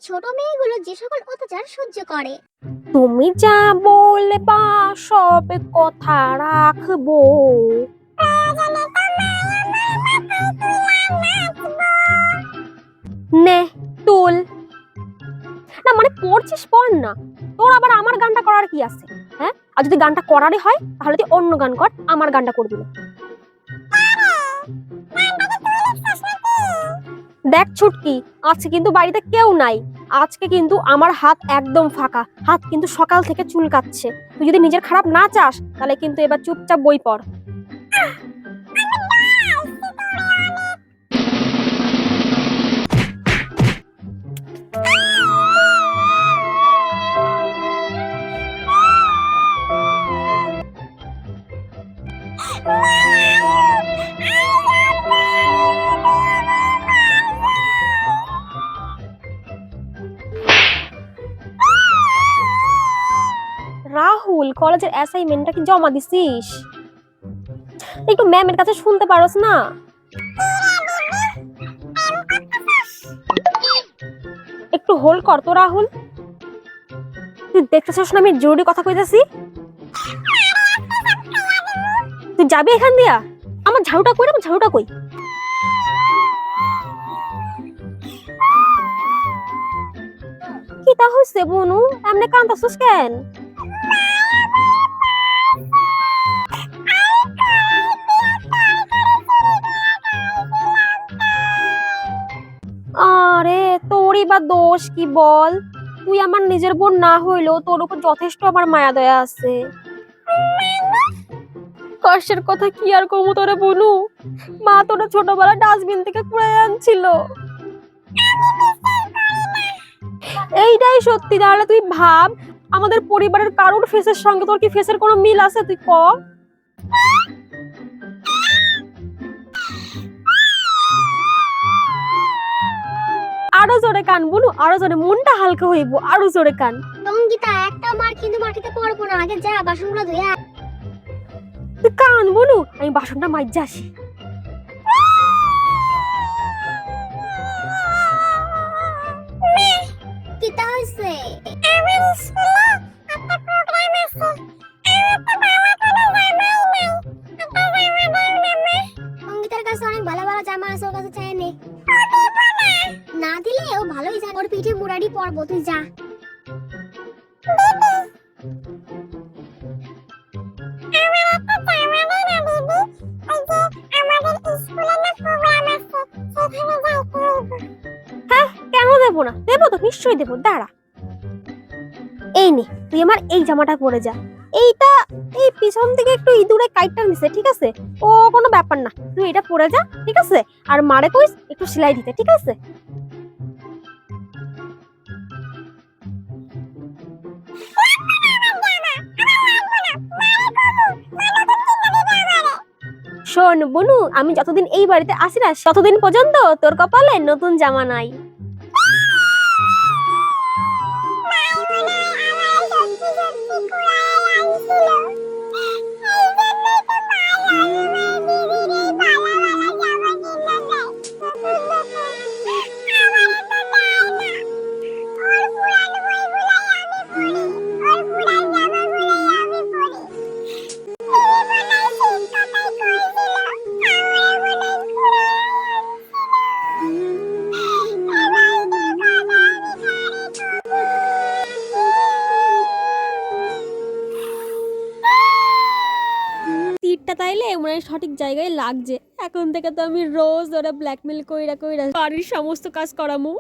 ছোট মেয়েগুলো যে সকল অত্যাচার সহ্য করে। তুমি যা বলবা সব কথা রাখবো। নে তুল। না মানে পড়ছিস পড় না, তোর আবার আমার গানটা করার কি আছে? হ্যাঁ, আর যদি গানটা করারই হয় তাহলে তুই অন্য গান কর, আমার গানটা করবি না। দেখ ছুটকি, আজকে কিন্তু বাড়িতে কেউ নাই। আজকে কিন্তু আমার হাত একদম ফাঁকা, হাত কিন্তু সকাল থেকে চুলকাচ্ছে। তুই যদি নিজের খারাপ না চাস তাহলে কিন্তু এবার চুপচাপ বই পড়। রাহুল, কলেজের অ্যাসাইনমেন্টটা কি জমা দিছিস? একটু ম্যামের কাছে শুনতে পারোস না? একটু হোল্ড কর তো রাহুল। তুই দেখতেছিস না আমি জরুরি কথা কইতাছি? তুই যাবি এখান দিয়া? আমার ঝাড়ুটা কই রে, আমার ঝাড়ুটা কই? কি তা হইছে বনু, এমনি কান্দাছিস কেন? আরে তোরই বা দোষ কি বল? তুই আমার নিজের বোন না হইলেও তোর উপর যথেষ্ট আমার মায়া দয়া আছে। কষ্টের কথা কি আর কমু তোরে বনু, মা তোরা ছোটবেলায় ডাস্টবিন থেকে কুড়াই আনছিল। এইটাই সত্যি, তাহলে তুই ভাব আমাদের পরিবারের কারোর ফেসের সঙ্গে তোর কি ফেসের কোনো মিল আছে তুই ক? আরো জোরে কান বনু, আরো জোরে, মনটা হালকা হইব, আরো জোরে কান। অঙ্কিতা, একটা মার কিন্তু মাটিতে পড়বো না, আগে যা বাসনগুলো ধুয়ে আয়। তুই কান বনু, আমি বাসনটা মাইজা আসি। কি তা হইছে? আমার স্কুলে একটা প্রোগ্রাম আছে, আমার তো বাবা কোনো জামাই নাই, একটা জামা দাও না। অঙ্কিতার কাছে অনেক ভালো ভালো জামা আছে, ওর কাছে চাই নে। না দিলে ও ভালোই জানে, ওর পিঠে মুরারি পরবো, তুই যা। হ্যাঁ, কেন দেবো না, দেবো তো, নিশ্চয়ই দেবো, দাঁড়া। এই নে, তুই আমার এই জামাটা পরে যা। এইটা এই পিছন থেকে একটু ইঁদুরে কাইটটা নিছে, ঠিক আছে? ও কোনো ব্যাপার না, তুই এটা পরে যা, ঠিক আছে? আর মারে কইস একটু সেলাই দিতে, ঠিক আছে? শোন বনু, আমি যতদিন এই বাড়িতে আসি না ততদিন পর্যন্ত তোর কপালে নতুন জামা নাই। তীরটা তাইলে মানে সঠিক জায়গায় লাগছে। এখন থেকে তো আমি রোজ ওরা ব্ল্যাকমেল কইরা কইরা বাড়ির সমস্ত কাজ করামু।